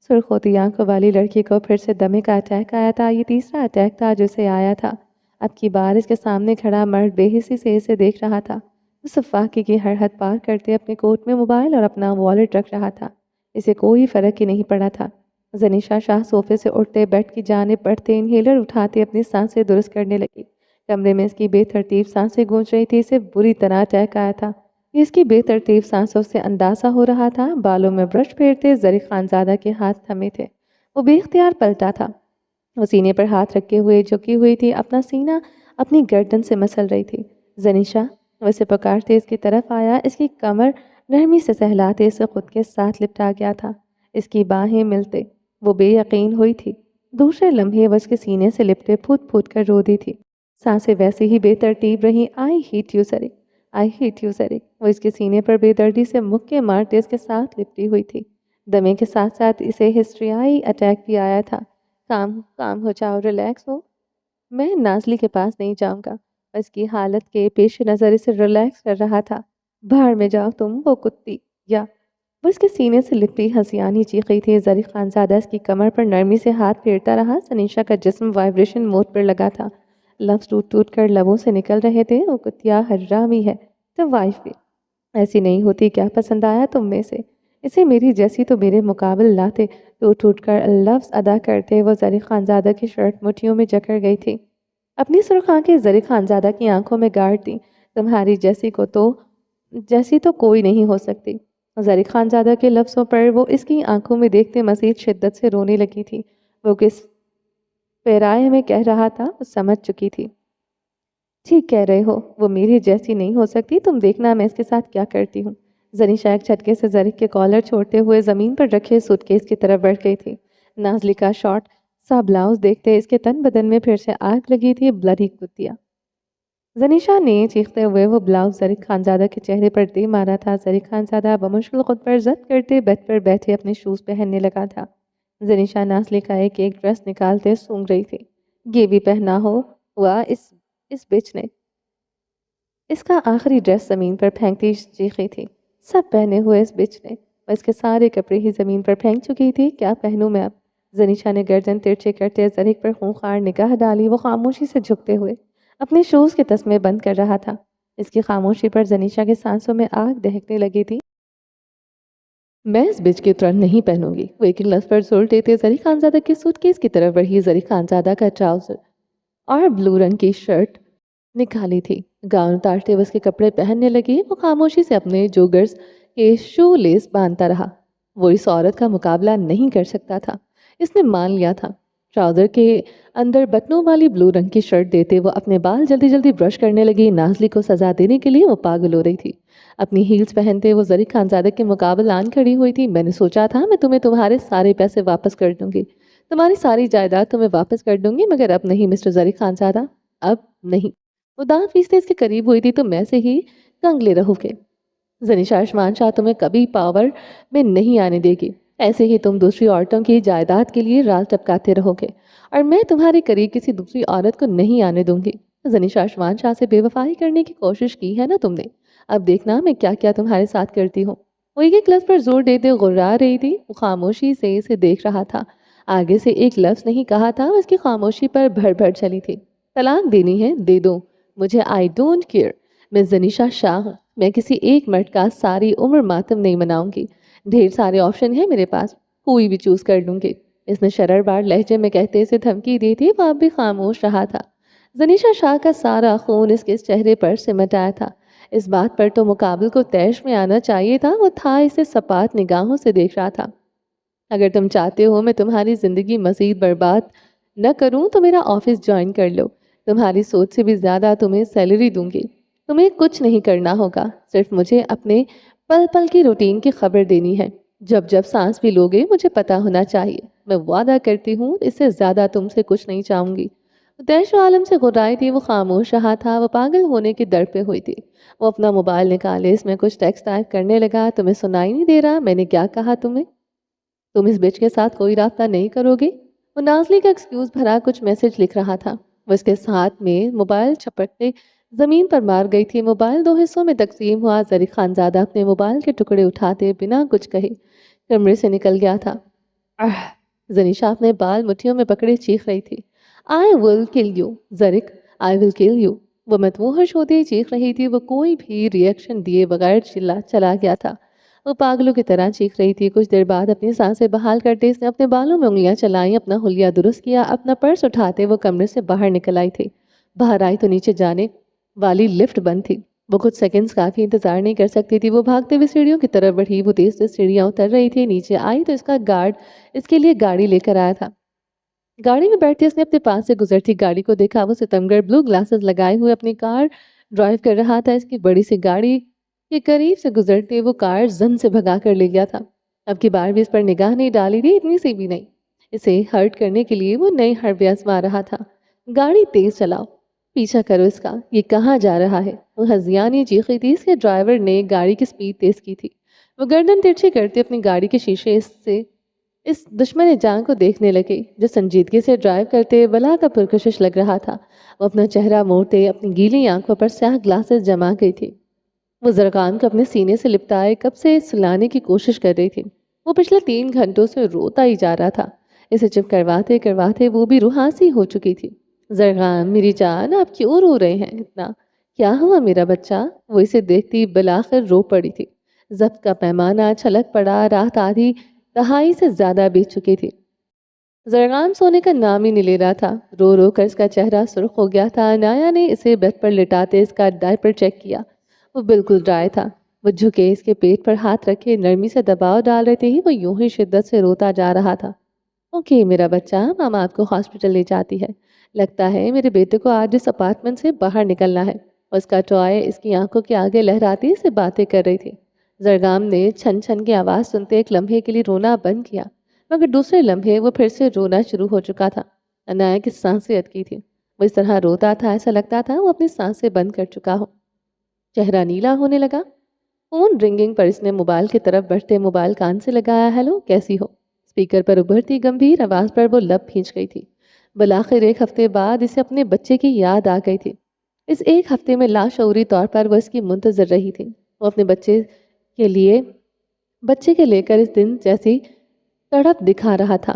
سرخ ہوتی آنکھوں والی لڑکی کو پھر سے دمے کا اٹیک آیا تھا۔ یہ تیسرا اٹیک تھا جو اسے آیا تھا۔ اب کی بار اس کے سامنے کھڑا مرد بے حسی سے اسے دیکھ رہا تھا۔ وہ صفاقی کی ہر حد پار کرتے اپنے کوٹ میں موبائل اور اپنا والیٹ رکھ رہا تھا۔ اسے کوئی فرق ہی نہیں پڑا تھا۔ زنیشا شاہ صوفے سے اٹھتے بیڈ کی جانب بڑھتے انہیلر اٹھاتے اپنی سانسیں درست کرنے لگی۔ کمرے میں اس کی بے ترتیب سانسیں گونج رہی تھی۔ اسے بری طرح اٹیک آیا تھا۔ اس کی بے ترتیب سانسوں سے اندازہ ہو رہا تھا۔ بالوں میں برش پھیرتے زرِ خانزادہ کے ہاتھ تھمے تھے۔ وہ بے اختیار پلٹا تھا۔ وہ سینے پر ہاتھ رکھے ہوئے جھکی ہوئی تھی۔ اپنا سینہ اپنی گردن سے مسل رہی تھی۔ زنیشا، وہ اسے پکارتے اس کی طرف آیا۔ اس کی کمر نرمی سے سہلاتے اسے خود کے ساتھ لپٹا گیا تھا۔ اس کی باہیں ملتے وہ بے یقین ہوئی تھی۔ دوسرے لمحے وہ اس کے سینے سے لپٹے پھوٹ پھوٹ کر رو دی تھی۔ سانسیں ویسے ہی بے ترتیب رہیں۔ آئی ہیٹ یو زرِ، آئی ہیٹ یو زرِ۔ وہ اس کے سینے پر بے دردی سے مکے مارتے اس کے ساتھ لپٹی ہوئی تھی۔ دمے کے ساتھ ساتھ اسے ہسٹریائی اٹیک بھی آیا تھا۔ کام ہو جاؤ، ریلیکس ہو۔ میں نازلی کے پاس نہیں جاؤں گا۔ اس کی حالت کے پیش نظر اسے ریلیکس کر رہا تھا۔ بھاڑ میں جاؤ تم، وہ کتی یا۔ وہ اس کے سینے سے لپٹی ہنسیانی چیخی تھی۔ زرِ خانزادہ اس کی کمر پر نرمی سے ہاتھ پھیرتا رہا۔ زنیشا کا جسم وائبریشن موڈ پر لگا تھا۔ لفظ ٹوٹ ٹوٹ کر لبوں سے نکل رہے تھے۔ وہ کتیا حرامی ہے تو وائف بھی ایسی نہیں ہوتی۔ کیا پسند آیا تم میں سے؟ اسے میری جیسی تو میرے مقابل لاتے۔ ٹوٹ ٹوٹ کر لفظ ادا کرتے وہ زرِ خانزادہ کی شرٹ مٹھیوں میں جکڑ گئی تھی۔ اپنی سرخ آنکھیں زرِ خانزادہ کی آنکھوں میں گاڑ دیں۔ تمہاری جیسی تو کوئی نہیں ہو سکتی۔ زرِ خانزادہ کے لفظوں پر وہ اس کی آنکھوں میں دیکھتے مزید شدت سے رونے لگی تھی۔ وہ کس پیرائے میں کہہ رہا تھا وہ سمجھ چکی تھی۔ ٹھیک کہہ رہے ہو، وہ میری جیسی نہیں ہو سکتی، تم دیکھنا میں اس کے ساتھ کیا کرتی ہوں۔ زنیشا ایک جھٹکے سے ظریف کے کالر چھوڑتے ہوئے زمین پر رکھے سوٹ کیس کی طرف بڑھ گئی تھی۔ نازلی کا شارٹ سا بلاؤز دیکھتے اس کے تن بدن میں پھر سے آگ لگی تھی، بلڈی کتیا۔ زنیشا نے چیختے ہوئے وہ بلاؤز زرق خانزادہ کے چہرے پر دے مارا تھا۔ زرق خانزادہ بمشکل خود پر ضبط کرتے بیڈ پر بیٹھے اپنے شوز پہننے لگا تھا۔ زنیشا نازلی کا ایک ایک ڈریس نکالتے سونگ رہی تھی۔ یہ بھی پہنا ہوا اس بچ نے، اس کا آخری ڈریس زمین پر پھینکتی چیخی تھی۔ سب پہنے ہوئے اس بچ نے، اور اس کے سارے کپڑے ہی زمین پر پھینک چکی تھی۔ کیا پہنوں میں اب؟ زنیشا نے گردن ترچھے کرتے زرق پر خونخوار نگاہ ڈالی۔ وہ خاموشی سے جھکتے ہوئے اپنے شوز کے تسمے بند کر رہا تھا۔ اس کی خاموشی پر زنیشا کے سانسوں میں آگ دہکنے لگی تھی۔ میں اس بچ کے ترنت نہیں پہنوں گی، وہ ایک لفظ پر زور دیتے زرق خانزادہ کے سوٹ کیس کی طرف بڑھی۔ زرق خانزادہ کا ٹراؤزر اور بلو رنگ کی شرٹ نکالی تھی، گاؤن اتارتے وہ اس کے کپڑے پہننے لگی۔ وہ خاموشی سے اپنے جوگرز کے شو لیس باندھتا رہا۔ وہ اس عورت کا مقابلہ نہیں کر سکتا تھا، اس نے مان لیا تھا۔ ٹراؤزر کے اندر بٹنوں والی بلو رنگ کی شرٹ دیتے وہ اپنے بال جلدی جلدی برش کرنے لگی۔ نازلی کو سزا دینے کے لیے وہ پاگل ہو رہی تھی۔ اپنی ہیلز پہنتے وہ زرق خانزادہ کے مقابل آن کھڑی ہوئی تھی۔ میں نے سوچا تھا میں تمہیں تمہارے سارے پیسے واپس کر دوں گی، تمہاری ساری جائیداد تمہیں واپس کر دوں گی، مگر اب نہیں مسٹر زرق خانزادہ، اب نہیں۔ وہ دانت پیستے اس کے قریب ہوئی تھی تو میں سے ہی کنگلے رہو گے۔ زنیشا عثمان شاہ تمہیں کبھی پاور میں نہیں آنے دے گی، ایسے ہی تم دوسری عورتوں کی جائیداد کے لیے راز ٹپکاتے رہو گے، اور میں تمہارے قریب کسی دوسری عورت کو نہیں آنے دوں گی۔ زنیشا عثمان شاہ سے بے وفائی کرنے کی کوشش کی ہے نا تم نے، اب دیکھنا میں کیا کیا تمہارے ساتھ کرتی ہوں۔ وہ ایک لفظ پر زور دیتے غرا رہی تھی۔ وہ خاموشی سے اسے دیکھ رہا تھا، آگے سے ایک لفظ نہیں کہا تھا۔ اس کی خاموشی پر بھڑ بھڑ چلی تھی۔ طلاق دینی ہے دے دو مجھے، آئی ڈونٹ کیئر، میں زنیشا شاہ ہوں، میں کسی ایک مرد کا ساری عمر ماتم نہیں مناؤں گی، ڈھیر سارے آپشن ہیں میرے پاس، کوئی بھی چوز کر لوں گی۔ اس نے شرر بار لہجے میں کہتے اسے دھمکی دی تھی۔ وہ اب بھی خاموش رہا تھا۔ زنیشا شاہ کا سارا خون اس کے چہرے پر سمٹ آیا تھا۔ اس بات پر تو مقابل کو تیش میں آنا چاہیے تھا، وہ تھا اسے سپاٹ نگاہوں سے دیکھ رہا تھا۔ اگر تم چاہتے ہو میں تمہاری زندگی مزید برباد نہ کروں تو میرا آفس جوائن کر لو، تمہاری سوچ سے بھی زیادہ تمہیں سیلری دوں گی، تمہیں کچھ نہیں کرنا ہوگا، صرف مجھے اپنے پل پل کی روٹین کی خبر دینی ہے، جب جب سانس بھی لوگے مجھے پتا ہونا چاہیے، میں وعدہ کرتی ہوں اس سے زیادہ تم سے کچھ نہیں چاہوں گی۔ دیش و عالم سے غرائی تھی، وہ خاموش رہا تھا، وہ پاگل ہونے کے در پہ ہوئی تھی۔ وہ اپنا موبائل نکالے، اس میں کچھ ٹیکسٹ ٹائپ کرنے لگا۔ تمہیں سنائی نہیں دے رہا میں نے کیا کہا تمہیں؟ تم اس بچ کے ساتھ کوئی رابطہ نہیں کرو گے؟ وہ نازلی کا ایکسکیوز بھرا کچھ میسج لکھ رہا تھا۔ وہ اس کے ساتھ میں موبائل چھپٹتے زمین پر مار گئی تھی۔ موبائل دو حصوں میں تقسیم ہوا۔ زرق خانزادہ اپنے موبائل کے ٹکڑے اٹھاتے بنا کچھ کہے کمرے سے نکل گیا تھا۔ زنیشا اپنے بال مٹھیوں میں پکڑے چیخ رہی تھی، I will kill you زرق، I will kill you۔ وہ متوحش ہوتی چیخ رہی تھی۔ وہ کوئی بھی ری ایکشن دیے بغیر چلا گیا تھا۔ وہ پاگلوں کی طرح چیخ رہی تھی۔ کچھ دیر بعد اپنی سانسیں بحال کرتے اس نے اپنے بالوں میں انگلیاں چلائیں، اپنا حلیہ درست کیا۔ اپنا پرس اٹھاتے وہ کمرے سے باہر نکل آئی تھی۔ باہر آئی تو نیچے جانے والی لفٹ بند تھی۔ وہ کچھ سیکنڈز کافی انتظار نہیں کر سکتی تھی۔ وہ بھاگتے ہوئے سیڑھیوں کی طرف بڑھی۔ وہ تیز تیز سیڑھیاں اتر رہی تھی۔ نیچے آئی تو اس کا گارڈ اس کے لیے گاڑی لے کر آیا تھا۔ گاڑی میں بیٹھتے اس نے اپنے پاس سے گزرتی گاڑی کو دیکھا۔ وہ ستمگر بلو گلاسز لگائے ہوئے اپنی کار ڈرائیو کر رہا تھا۔ اس کی بڑی سی گاڑی کے قریب سے گزرتے وہ کار زن سے بھگا کر لے گیا تھا۔ اب کی بار بھی اس پر نگاہ نہیں ڈالی تھی، اتنی سی بھی نہیں۔ اسے ہرٹ کرنے کے لیے وہ نئی حربے آزما رہا تھا۔ گاڑی تیز چلاؤ، پیچھا کرو اس کا، یہ کہاں جا رہا ہے؟ وہ ہزیانی چیخی تھی۔ اس کے ڈرائیور نے گاڑی کی سپیڈ تیز کی تھی۔ وہ گردن ترچھی کرتے اپنی گاڑی کے شیشے اس دشمن جان کو دیکھنے لگے جو سنجیدگی سے ڈرائیو کرتے بلا کا پرکشش لگ رہا تھا۔ وہ اپنا چہرہ موڑتے اپنی گیلی آنکھوں پر سیاہ گلاسز جما گئی تھی۔ وہ زرقان کو اپنے سینے سے لپٹائے کب سے سلانے کی کوشش کر رہی تھی۔ وہ پچھلے 3 گھنٹوں سے روتا ہی جا رہا تھا۔ اسے چپ کرواتے کرواتے وہ بھی روحاسی ہو چکی تھی۔ زرقان میری جان آپ کیوں رو رہے ہیں اتنا؟ کیا ہوا میرا بچہ؟ وہ اسے دیکھتی بالآخر رو پڑی تھی۔ ضبط کا پیمانہ چھلک پڑا، رات آدھی دہائی سے زیادہ بیت چکی تھی۔ زرقان سونے کا نام ہی نہیں لے رہا تھا۔ رو رو کر اس کا چہرہ سرخ ہو گیا تھا۔ عنایا نے اسے بیڈ پر لٹاتے اس کا ڈائپر چیک کیا، وہ بالکل ڈرائی تھا۔ وہ جھکے اس کے پیٹ پر ہاتھ رکھے نرمی سے دباؤ ڈال رہے تھے ہی وہ یوں ہی شدت سے روتا جا رہا تھا۔ اوکے میرا بچہ، ماما آپ کو ہاسپٹل لے جاتی ہے، لگتا ہے میرے بیٹے کو آج اس اپارٹمنٹ سے باہر نکلنا ہے۔ اس کا ٹوائے اس کی آنکھوں کے آگے لہراتی سے باتیں کر رہی تھی۔ زرگام نے چھن چھن کی آواز سنتے ایک لمحے کے لیے رونا بند کیا، مگر دوسرے لمحے وہ پھر سے رونا شروع ہو چکا تھا۔ عنایہ کی سانسیں اٹکی تھی۔ وہ اس طرح روتا تھا ایسا لگتا تھا وہ اپنی سانسیں بند کر چکا ہو۔ چہرہ نیلا ہونے لگا۔ فون رنگنگ پر اس نے موبائل کی طرف بڑھتے موبائل کان سے لگایا۔ ہیلو، کیسی ہو؟ اسپیکر پر ابھرتی گمبھیر آواز پر وہ لب کھینچ گئی تھی۔ بالآخر ایک ہفتے بعد اسے اپنے بچے کی یاد آ گئی تھی۔ اس ایک ہفتے میں لاشعوری طور پر وہ اس کی منتظر رہی تھی۔ وہ اپنے بچے کے لے کر اس دن جیسی تڑپ دکھا رہا تھا۔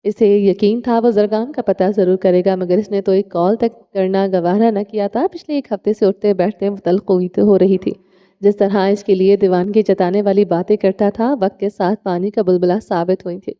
اسے یقین تھا وہ زرگام کا پتہ ضرور کرے گا، مگر اس نے تو ایک کال تک کرنا گوارا نہ کیا تھا۔ پچھلے ایک ہفتے سے اٹھتے بیٹھتے وہ تلخ ہو رہی تھی۔ جس طرح اس کے لیے دیوانگی جتانے والی باتیں کرتا تھا، وقت کے ساتھ پانی کا بلبلہ ثابت ہوئی تھی۔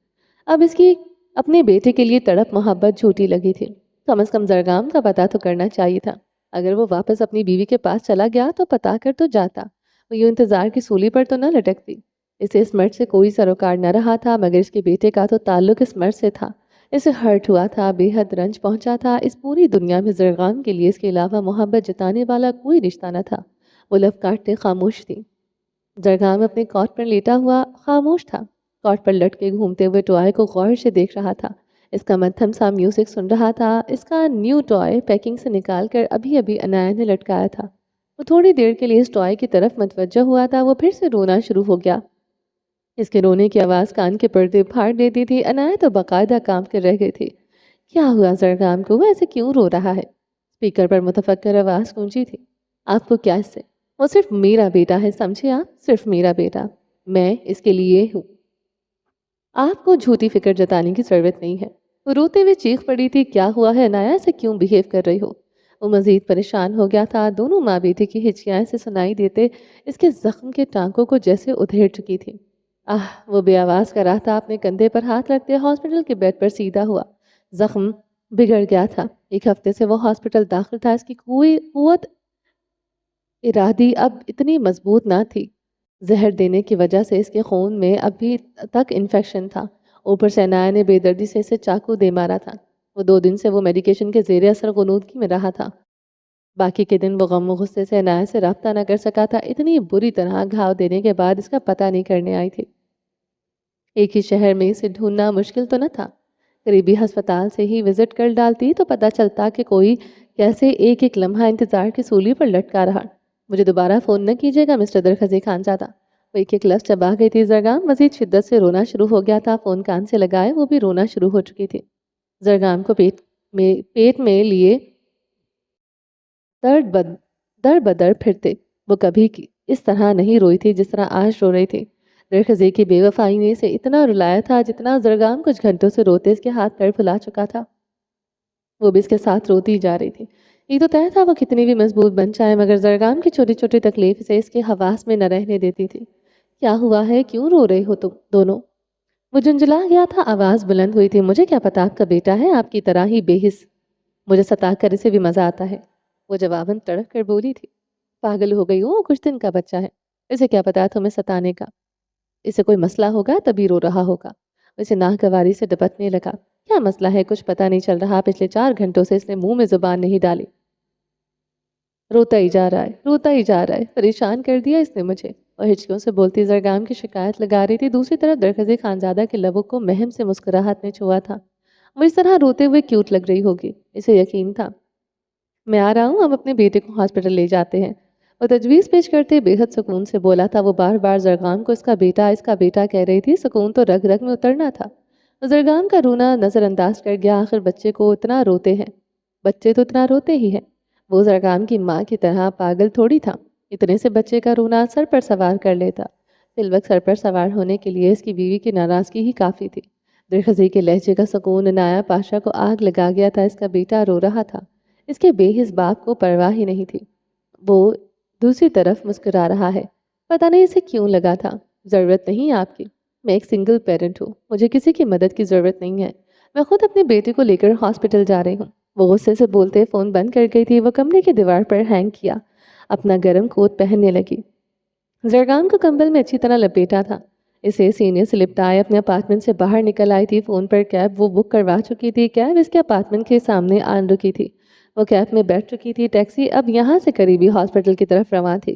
اب اس کی اپنے بیٹے کے لیے تڑپ محبت جھوٹی لگی تھی۔ کم از کم زرگام کا پتہ تو کرنا چاہیے تھا۔ اگر وہ واپس اپنی بیوی کے پاس چلا گیا تو پتہ کر تو جاتا، وہ یوں انتظار کی سولی پر تو نہ لٹکتی۔ اسے اس مرد سے کوئی سروکار نہ رہا تھا، مگر اس کے بیٹے کا تو تعلق اس مرد سے تھا۔ اسے ہرٹ ہوا تھا، بے حد رنج پہنچا تھا۔ اس پوری دنیا میں زرگام کے لیے اس کے علاوہ محبت جتانے والا کوئی رشتہ نہ تھا۔ وہ لب کاٹتے خاموش تھی۔ زرگام اپنے کاٹ پر لیٹا ہوا خاموش تھا۔ کاٹ پر لٹکے گھومتے ہوئے ٹوائے کو غور سے دیکھ رہا تھا۔ اس کا مدھم سا میوزک سن رہا تھا۔ اس کا نیو ٹوائے پیکنگ سے نکال کر ابھی عنایہ نے لٹکایا تھا۔ وہ تھوڑی دیر کے لیے اس ٹوائے کی طرف متوجہ ہوا تھا۔ وہ پھر سے رونا شروع ہو گیا۔ اس کے رونے کی آواز کان کے پردے پھاڑ دیتی تھی۔ عنایہ تو باقاعدہ کام کر رہ گئی تھی۔ کیا ہوا زرگام کو؟ وہ ایسے کیوں رو رہا ہے؟ اسپیکر پر متفکر آواز گونجی تھی۔ آپ کو کیا اس سے؟ وہ صرف میرا بیٹا ہے، سمجھے آپ؟ صرف میرا بیٹا۔ میں اس کے لیے ہوں۔ آپ کو جھوٹی فکر جتانے کی ضرورت نہیں ہے۔ وہ روتے ہوئے چیخ پڑی تھی۔ کیا ہوا ہے عنایہ؟ ایسے کیوں بیہیو کر رہی ہو؟ وہ مزید پریشان ہو گیا تھا۔ دونوں ماں بیٹی کی ہچکیاں سے سنائی دیتے اس کے زخم کے ٹانکوں کو جیسے ادھیڑ چکی تھی۔ وہ بے آواز کر رہا تھا۔ اپنے کندھے پر ہاتھ رکھتے ہاسپٹل کے بیڈ پر سیدھا ہوا۔ زخم بگڑ گیا تھا۔ ایک ہفتے سے وہ ہاسپٹل داخل تھا۔ اس کی کوئی قوت ارادی اب اتنی مضبوط نہ تھی۔ زہر دینے کی وجہ سے اس کے خون میں ابھی تک انفیکشن تھا۔ اوپر سے عنایہ نے بے دردی سے اسے چاقو دے مارا تھا۔ وہ 2 دن سے وہ میڈیکیشن کے زیر اثر غنودگی میں رہا تھا۔ باقی کے دن وہ غم و غصے سے عنایہ سے رابطہ نہ کر سکا تھا۔ اتنی بری طرح گھاؤ دینے کے بعد اس کا پتہ نہیں کرنے آئی تھی۔ ایک ہی شہر میں اسے ڈھونڈنا مشکل تو نہ تھا۔ قریبی ہسپتال سے ہی وزٹ کر ڈالتی تو پتہ چلتا کہ کوئی کیسے ایک ایک لمحہ انتظار کی سولی پر لٹکا رہا۔ مجھے دوبارہ فون نہ کیجیے گا مسٹر درخزی خان زادہ۔ وہ ایک ایک لفظ چبا گئی تھی۔ زرگام مزید شدت سے رونا شروع ہو گیا تھا۔ فون کان سے لگائے وہ بھی رونا شروع ہو چکی تھی۔ زرگام کو پیٹ میں لیے در بدر پھرتے۔ وہ کبھی اس طرح نہیں روئی تھی جس طرح آج رو رہی تھی۔ درخزی کی بے وفائی نے اسے اتنا رلایا تھا جتنا زرگام کچھ گھنٹوں سے روتے اس کے ہاتھ پیر پھلا چکا تھا۔ وہ بھی اس کے ساتھ روتی جا رہی تھی۔ یہ تو طے تھا وہ کتنی بھی مضبوط بن جائے، مگر زرگام کی چھوٹی چھوٹی تکلیف سے اس کے حواس میں نہ رہنے دیتی تھی۔ کیا ہوا ہے؟ کیوں رو رہے ہو تم دونوں؟ وہ جھنجھلا گیا تھا۔ آواز بلند ہوئی تھی۔ مجھے کیا پتا آپ کا بیٹا ہے، آپ کی طرح ہی بے حس۔ مجھے ستا کر اسے بھی مزہ آتا ہے، وہ جواباً تڑپ کر بولی تھی۔ پاگل ہو گئی ہو، کچھ دن کا بچہ ہے، اسے کیا پتا تمہیں ستانے کا؟ اسے کوئی مسئلہ ہوگا تبھی رو رہا ہوگا۔ اسے ناگواری سے ڈپٹنے لگا۔ کیا مسئلہ ہے؟ کچھ پتہ نہیں چل رہا۔ پچھلے 4 گھنٹوں سے اس نے منہ میں زبان نہیں ڈالی۔ روتا ہی جا رہا ہے، پریشان کر دیا اس نے مجھے۔ اور ہچکیوں سے بولتی زرگام کی شکایت لگا رہی تھی۔ دوسری طرف درخزی خانزادہ کے لبوں کو مہم سے مسکراہٹ نے چھوا تھا۔ وہ اس طرح روتے ہوئے کیوٹ لگ رہی ہوگی، اسے یقین تھا۔ میں آ رہا ہوں، ہم اپنے بیٹے کو ہاسپٹل لے جاتے ہیں، وہ تجویز پیش کرتے بے حد سکون سے بولا تھا۔ وہ بار بار زرگام کو اس کا بیٹا کہہ رہی تھی۔ سکون تو رگ رگ میں اترنا تھا۔ زرگام کا رونا نظر انداز کر گیا۔ آخر بچے تو اتنا روتے ہی ہیں۔ وہ زرگام کی ماں کی طرح پاگل تھوڑی تھا، اتنے سے بچے کا رونا سر پر سوار کر لیتا۔ فی الوقت سر پر سوار ہونے کے لیے اس کی بیوی کی ناراضگی ہی کافی تھی۔ درخزی کے لہجے کا سکون عنایہ پاشا کو آگ لگا گیا تھا۔ اس کا بیٹا رو رہا تھا، اس کے بے حس باپ کو پرواہ ہی نہیں تھی۔ وہ دوسری طرف مسکرا رہا ہے۔ پتہ نہیں اسے کیوں لگا تھا۔ ضرورت نہیں آپ کی، میں ایک سنگل پیرنٹ ہوں، مجھے کسی کی مدد کی ضرورت نہیں ہے، میں خود اپنے بیٹے کو لے کر ہاسپٹل جا رہی ہوں۔ وہ غصے سے بولتے فون بند کر گئی تھی۔ وہ کمرے کی دیوار پر ہینگ کیا، اپنا گرم کوٹ پہننے لگی۔ زرگام کو کمبل میں اچھی طرح لپیٹا تھا۔ اسے سینے سے لپٹائے اپنے اپارٹمنٹ سے باہر نکل آئی تھی۔ فون پر کیب وہ بک کروا چکی تھی، کیب اس کے اپارٹمنٹ کے سامنے آن رکی تھی۔ وہ کیب میں بیٹھ چکی تھی۔ ٹیکسی اب یہاں سے قریبی ہاسپٹل کی طرف رواں تھی۔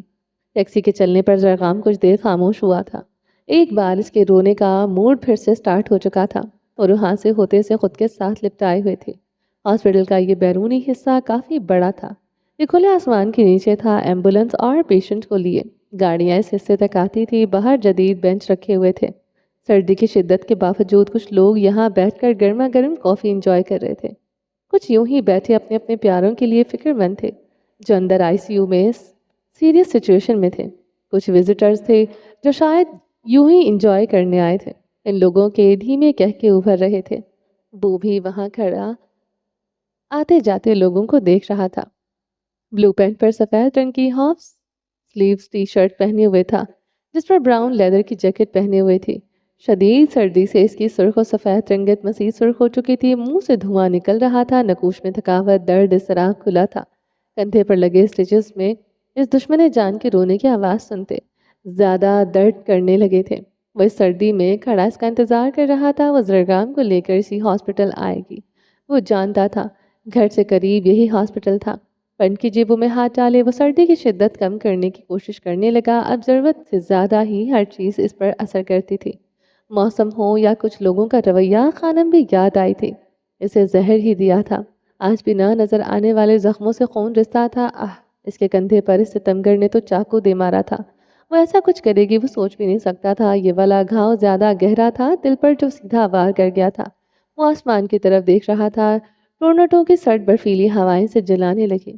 ٹیکسی کے چلنے پر زرغام کچھ دیر خاموش ہوا تھا۔ ایک بار اس کے رونے کا موڈ پھر سے سٹارٹ ہو چکا تھا اور وہاں سے ہوتے سے خود کے ساتھ لپٹائے ہوئے تھے۔ ہاسپٹل کا یہ بیرونی حصہ کافی بڑا تھا۔ یہ کھلے آسمان کے نیچے تھا، ایمبولینس اور پیشنٹ کو لیے گاڑیاں اس حصے تک آتی تھی۔ باہر جدید بینچ رکھے ہوئے تھے۔ سردی کی شدت کے باوجود کچھ لوگ یہاں بیٹھ کر گرما گرم کافی انجوائے کر رہے تھے۔ کچھ یوں ہی بیٹھے اپنے اپنے پیاروں کے لیے فکر مند تھے جو اندر آئی سی یو میں سیریس سچویشن میں تھے۔ کچھ وزٹرز تھے جو شاید یوں ہی انجوائے کرنے آئے تھے۔ ان لوگوں کے دھیمے کہکے ابھر رہے تھے۔ وہ بھی وہاں کھڑا آتے جاتے لوگوں کو دیکھ رہا تھا۔ بلو پینٹ پر سفید رنگ کی ہاف سلیوز ٹی شرٹ پہنے ہوئے تھا جس پر براؤن لیدر کی جیکٹ پہنے ہوئے تھی۔ شدید سردی سے اس کی سرخ و سفید رنگت مزید سرخ ہو چکی تھی۔ منہ سے دھواں نکل رہا تھا، نکوش میں تھکاوٹ، درد، اضطراب کھلا تھا۔ کندھے پر لگے سٹیچز میں اس دشمن جان کے رونے کی آواز سنتے زیادہ درد کرنے لگے تھے۔ وہ اس سردی میں کھڑا اس کا انتظار کر رہا تھا۔ وہ زرغام کو لے کر اسی ہاسپٹل آئے گی۔ وہ جانتا تھا گھر سے قریب یہی ہاسپٹل تھا۔ پن کی جیبوں میں ہاتھ ڈالے وہ سردی کی شدت کم کرنے کی کوشش کرنے لگا۔ اب ضرورت سے زیادہ ہی ہر چیز اس پر اثر کرتی تھی، موسم ہو یا کچھ لوگوں کا رویہ۔ خانم بھی یاد آئی تھی، اسے زہر ہی دیا تھا۔ آج بھی نہ نظر آنے والے زخموں سے خون رستا تھا۔ اس کے کندھے پر اس ستمگر نے تو چاقو دے مارا تھا۔ وہ ایسا کچھ کرے گی وہ سوچ بھی نہیں سکتا تھا۔ یہ والا گھاؤ زیادہ گہرا تھا، دل پر جو سیدھا وار کر گیا تھا۔ وہ آسمان کی طرف دیکھ رہا تھا۔ ٹورنٹو کی سرد برفیلی ہوائیں سے جلانے لگی۔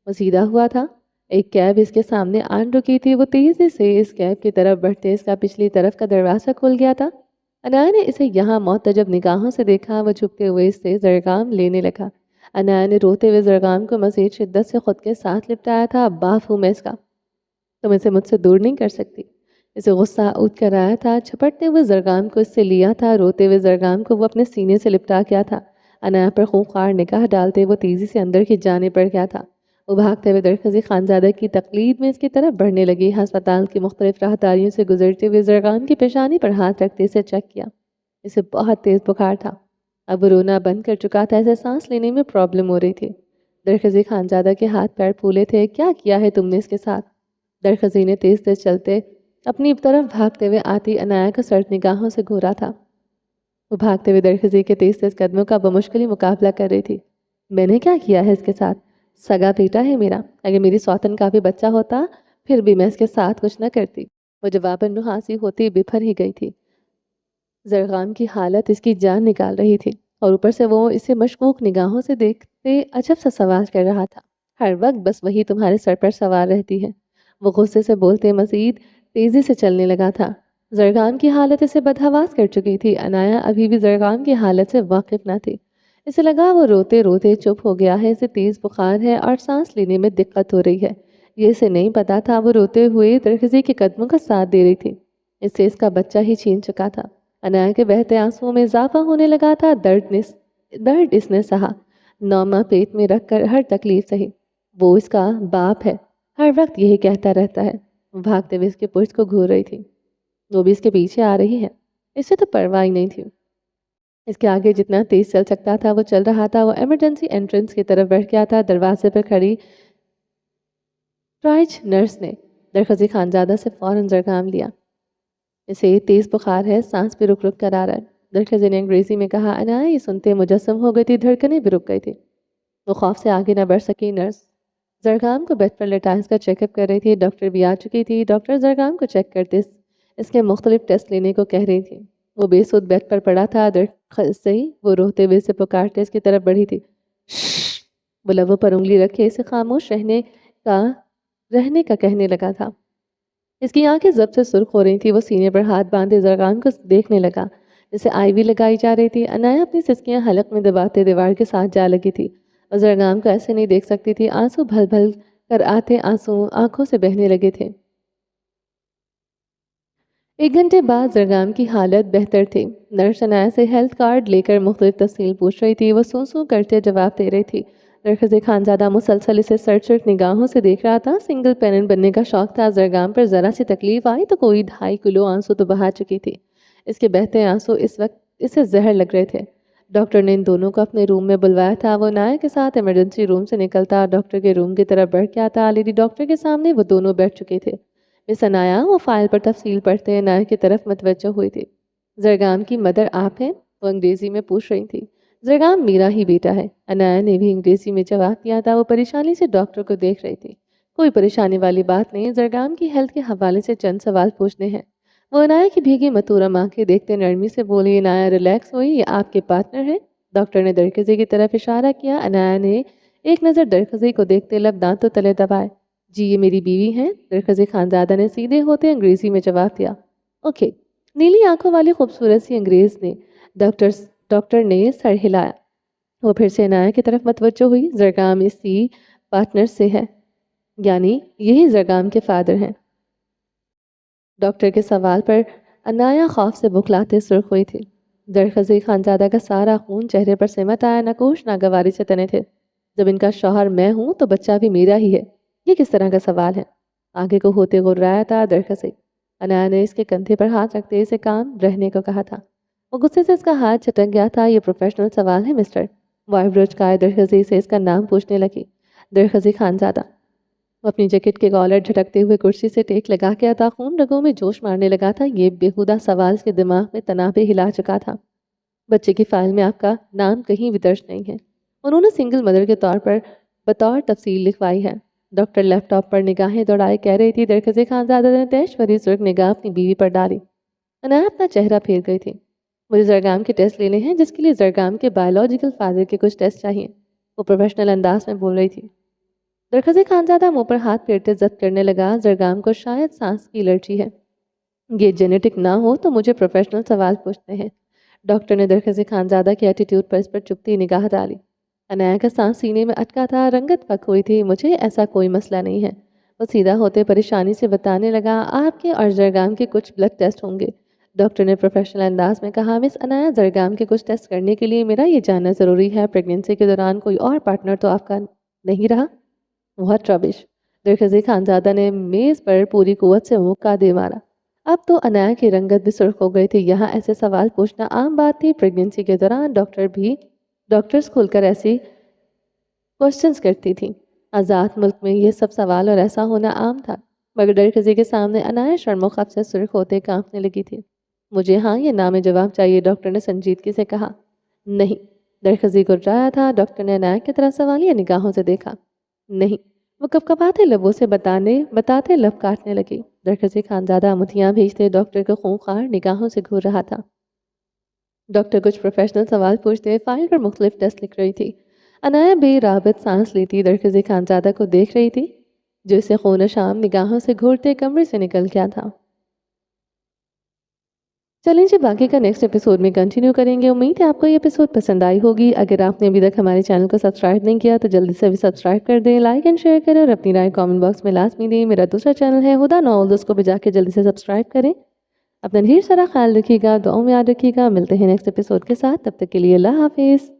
وہ سیدھا ہوا تھا۔ ایک کیب اس کے سامنے آن رکی تھی۔ وہ تیزی سے اس کیب کی طرف بڑھتے اس کا پچھلی طرف کا دروازہ کھل گیا تھا۔ انایا نے اسے یہاں معتجب نگاہوں سے دیکھا۔ وہ چھپتے ہوئے اس سے زرغام لینے لگا۔ انایا نے روتے ہوئے زرغام کو مزید شدت سے خود کے ساتھ لپٹایا تھا۔ باپ ہوں میں اس کا، تم اسے مجھ سے دور نہیں کر سکتی۔ اسے غصہ اٹھ کر آیا تھا۔ چھپٹتے ہوئے زرغام کو اس سے لیا تھا۔ روتے ہوئے زرغام کو وہ اپنے سینے سے لپٹا کیا تھا۔ انایا پر خونخوار نگاہ ڈالتے وہ تیزی سے اندر کی جانب بڑھ گیا تھا۔ وہ بھاگتے ہوئے درخزی خانزادہ کی تقلید میں اس کی طرف بڑھنے لگی۔ ہسپتال کی مختلف راہداریوں سے گزرتے ہوئے زرغام کی پیشانی پر ہاتھ رکھتے اسے چیک کیا۔ اسے بہت تیز بخار تھا۔ اب وہ رونا بند کر چکا تھا۔ اسے سانس لینے میں پرابلم ہو رہی تھی۔ درخزی خانزادہ کے ہاتھ پیر پھولے تھے۔ کیا کیا ہے تم نے اس کے ساتھ؟ درخزی نے تیز تیز چلتے اپنی طرف بھاگتے ہوئے آتی انایا کو سرد نگاہوں سے گھورا تھا۔ وہ بھاگتے ہوئے درخزی کے تیز تیز قدموں کا بمشکل مقابلہ کر رہی تھی۔ میں نے کیا کیا ہے اس کے ساتھ؟ سگا بیٹا ہے میرا۔ اگر میری سوتن کا بھی بچہ ہوتا پھر بھی میں اس کے ساتھ کچھ نہ کرتی۔ وہ جواباً نحاسی ہوتی بپھر ہی گئی تھی۔ زرغام کی حالت اس کی جان نکال رہی تھی اور اوپر سے وہ اسے مشکوک نگاہوں سے دیکھتے عجب سا سوال کر رہا تھا۔ ہر وقت بس وہی تمہارے سر پر سوار رہتی ہے، وہ غصے سے بولتے مزید تیزی سے چلنے لگا تھا۔ زرغام کی حالت اسے بدحواس کر چکی تھی۔ انایا ابھی بھی زرغام کی حالت سے واقف نہ تھی۔ اسے لگا وہ روتے روتے چپ ہو گیا ہے، اسے تیز بخار ہے اور سانس لینے میں دقت ہو رہی ہے۔ یہ اسے نہیں پتا تھا۔ وہ روتے ہوئے درخزی کے قدموں کا ساتھ دے رہی تھی۔ اس سے اس کا بچہ ہی چھین چکا تھا۔ انایا کے بہتے آنسوؤں میں اضافہ ہونے لگا تھا۔ درد اس نے سہا، نوما پیٹ میں رکھ کر ہر تکلیف سہی۔ وہ اس کا باپ ہے، ہر وقت یہی کہتا رہتا ہے۔ وہ بھاگتے ہوئے اس کے پشت کو گھور رہی تھی۔ وہ بھی اس کے پیچھے آ رہی ہے، اسے تو پرواہ ہی نہیں تھی۔ اس کے آگے جتنا تیز چل سکتا تھا وہ چل رہا تھا۔ وہ ایمرجنسی انٹرنس کی طرف بڑھ گیا تھا۔ دروازے پر کھڑی ٹرائچ نرس نے درخزی خانزادہ سے فوراً زرغام لیا۔ اسے تیز بخار ہے، سانس بھی رک رک کر آ رہا ہے، درخزی نے انگریزی میں کہا۔ انایا یہ سنتے مجسم ہو گئی تھی، دھڑکنیں بھی رک گئی تھی۔ وہ خوف سے آگے نہ بڑھ سکی۔ نرس زرغام کو بیڈ پر لٹائے اس کا چیک اپ کر رہی تھی۔ ڈاکٹر بھی آ چکی تھی۔ ڈاکٹر زرغام کو چیک کرتے اس کے مختلف ٹیسٹ لینے کو کہہ رہی تھی۔ وہ بے سود بیڈ پر پڑا تھا۔ درخزی وہ روتے ہوئے اسے پکارتے اس کی طرف بڑھی تھی۔ شش! وہ لبوں پر انگلی رکھے اسے خاموش رہنے کا کہنے لگا تھا۔ اس کی آنکھیں ضبط سے سرخ ہو رہی تھی۔ وہ سینے پر ہاتھ باندھے زرغام کو دیکھنے لگا جسے آئی وی لگائی جا رہی تھی۔ انایا اپنی سسکیاں حلق میں دباتے دیوار کے ساتھ جا لگی تھی اور زرغام کو ایسے نہیں دیکھ سکتی تھی۔ آنسو بھل بھل کر آتے آنسو آنکھوں سے بہنے لگے تھے۔ 1 گھنٹے بعد زرغام کی حالت بہتر تھی۔ نرس انایا سے ہیلتھ کارڈ لے کر مختلف تفصیل پوچھ رہی تھی۔ وہ سوں سوں کرتے جواب دے رہی تھی۔ درخزِ خانزادہ مسلسل اسے سرچرک نگاہوں سے دیکھ رہا تھا۔ سنگل پیرنٹ بننے کا شوق تھا۔ زرگام پر ذرا سی تکلیف آئی تو کوئی 2.5 کلو آنسو تو بہا چکی تھی۔ اس کے بہتے آنسو اس وقت اسے زہر لگ رہے تھے۔ ڈاکٹر نے ان دونوں کو اپنے روم میں بلوایا تھا۔ وہ عنایہ کے ساتھ ایمرجنسی روم سے نکلتا اور ڈاکٹر کے روم کی طرف بڑھ کے آتا۔ لیڈی ڈاکٹر کے سامنے وہ دونوں بیٹھ چکے تھے۔ مس عنایہ، وہ فائل پر تفصیل پڑھتے عنایہ کی طرف متوجہ ہوئی تھی۔ زرگام کی مدر آپ ہیں؟ وہ انگریزی میں پوچھ رہی تھی۔ زرگام میرا ہی بیٹا ہے، عنایہ نے بھی انگریزی میں جواب دیا تھا۔ وہ پریشانی سے ڈاکٹر کو دیکھ رہی تھی۔ کوئی پریشانی والی بات نہیں، زرگام کی ہیلتھ کے حوالے سے چند سوال پوچھنے ہیں۔ وہ عنایہ کی بھیگی متورم آنکھیں دیکھتے نرمی سے بولی، عنایہ ریلیکس ہوئی، یہ آپ کے پارٹنر ہیں؟ ڈاکٹر نے درخزی کی طرف اشارہ کیا۔ عنایہ نے ایک نظر درخزی کو دیکھتے لب دانتوں تلے دبائے۔ جی یہ میری بیوی ہیں، درخزی خانزادہ نے سیدھے ہوتے انگریزی میں جواب دیا۔ اوکے، نیلی آنکھوں والی خوبصورت سی انگریز نے ڈاکٹر نے سر ہلایا۔ وہ پھر سے عنایہ کی طرف متوجہ ہوئی۔ زرگام اسی پارٹنر سے ہے، یعنی یہی زرگام کے فادر ہیں؟ ڈاکٹر کے سوال پر عنایہ خوف سے بکھلاتے سرخ ہوئی تھی۔ درخزی خانزادہ کا سارا خون چہرے پر سمٹ آیا، ناکوش ناگواری سے تنے تھے۔ جب ان کا شوہر میں ہوں تو بچہ بھی میرا ہی ہے، یہ کس طرح کا سوال ہے؟ آگے کو ہوتے غرایا تھا درخزی۔ عنایہ نے اس کے کندھے پر ہاتھ رکھتے اسے کام رہنے کو کہا تھا۔ وہ غصے سے اس کا ہاتھ چٹک گیا تھا۔ یہ پروفیشنل سوال ہے مسٹر؟ وہ آئیبرو چکائے درخزی سے اس کا نام پوچھنے لگی۔ درخزی خانزادہ۔ وہ اپنی جیکٹ کے کالر جھٹکتے ہوئے کرسی سے ٹیک لگا کے آتا، خون رگوں میں جوش مارنے لگا تھا۔ یہ بےہودہ سوال اس کے دماغ میں تنابے ہلا چکا تھا۔ بچے کی فائل میں آپ کا نام کہیں بھی درج نہیں ہے۔ انہوں نے سنگل مدر کے طور پر بطور تفصیل لکھوائی ہے۔ ڈاکٹر لیپ ٹاپ پر نگاہیں دوڑائے کہہ رہی تھی۔ درخزی خانزادہ نے تیش بھری سرخ نگاہ اپنی بیوی پر ڈالی۔ عنایہ اپنا چہرہ پھیر گئی تھی۔ مجھے زرگام کے ٹیسٹ لینے ہیں، جس کے لیے زرگام کے بایولوجیکل فادر کے کچھ ٹیسٹ چاہیے، وہ پروفیشنل انداز میں بول رہی تھی۔ درخزی خانزادہ منہ پر ہاتھ پھیرتے ضد کرنے لگا۔ زرگام کو شاید سانس کی الرجی ہے۔ یہ جینیٹک نہ ہو تو مجھے پروفیشنل سوال پوچھنے ہیں۔ ڈاکٹر نے درخزی خانزادہ کے ایٹیٹیوڈ پر اس پر چپتی نگاہ ڈالی۔ عنایہ کا سانس سینے میں اٹکا تھا، رنگت پک ہوئی تھی۔ مجھے ایسا کوئی مسئلہ نہیں ہے، وہ سیدھا ہوتے پریشانی سے بتانے لگا۔ آپ کے اور زرگام کے کچھ بلڈ ٹیسٹ ہوں گے، ڈاکٹر نے پروفیشنل انداز میں کہا۔ مس عنایہ، زرگام کے کچھ ٹیسٹ کرنے کے لیے میرا یہ جاننا ضروری ہے، پریگنینسی کے دوران کوئی اور پارٹنر تو آپ کا نہیں رہا؟ بہت ربش، درخزی خانزادہ نے میز پر پوری قوت سے مکہ دے مارا۔ اب تو عنایہ کی رنگت بھی سرخ ہو گئی تھی۔ یہاں ایسے سوال پوچھنا عام بات تھی۔ پریگنینسی کے دوران ڈاکٹرز کھل کر ایسی کوسچنز کرتی تھی۔ آزاد ملک میں یہ سب سوال اور ایسا ہونا عام تھا، مگر درخزی کے سامنے عنایہ شرم و خف سے سرخ ہوتے کانپنے لگی تھی۔ مجھے ہاں یہ نام جواب چاہیے، ڈاکٹر نے سنجیدگی سے کہا۔ نہیں، درخزی گرجایا تھا۔ ڈاکٹر نے عنایہ کی طرف سوالیہ نگاہوں سے دیکھا۔ نہیں، وہ کپکپاتے لبوں سے بتاتے لب کاٹنے لگی۔ درخزی خانزادہ متھیاں بھیجتے ڈاکٹر کو خونخوار نگاہوں سے گھور رہا تھا۔ ڈاکٹر کچھ پروفیشنل سوال پوچھتے فائل پر مختلف ٹیسٹ لکھ رہی تھی۔ عنایہ بے رابط سانس لیتی درخزی خانزادہ کو دیکھ رہی تھی، جو اسے خون شام نگاہوں سے گھورتے کمرے سے نکل گیا تھا۔ چلیں جی، باقی کا نیکسٹ ایپیسوڈ میں کنٹینیو کریں گے۔ امید ہے آپ کو یہ ایپیسوڈ پسند آئی ہوگی۔ اگر آپ نے ابھی تک ہمارے چینل کو سبسکرائب نہیں کیا تو جلدی سے بھی سبسکرائب کر دیں، لائک اینڈ شیئر کریں اور اپنی رائے کامنٹ باکس میں لازمی دیں۔ میرا دوسرا چینل ہے ہدا ناولز، اس کو بھی جا کے جلدی سے سبسکرائب کریں۔ اپنا ڈھیر سارا خیال رکھیے گا، دعاؤں میں یاد رکھیے گا۔ ملتے ہیں نیکسٹ ایپیسوڈ کے ساتھ، تب تک کے لیے اللہ حافظ۔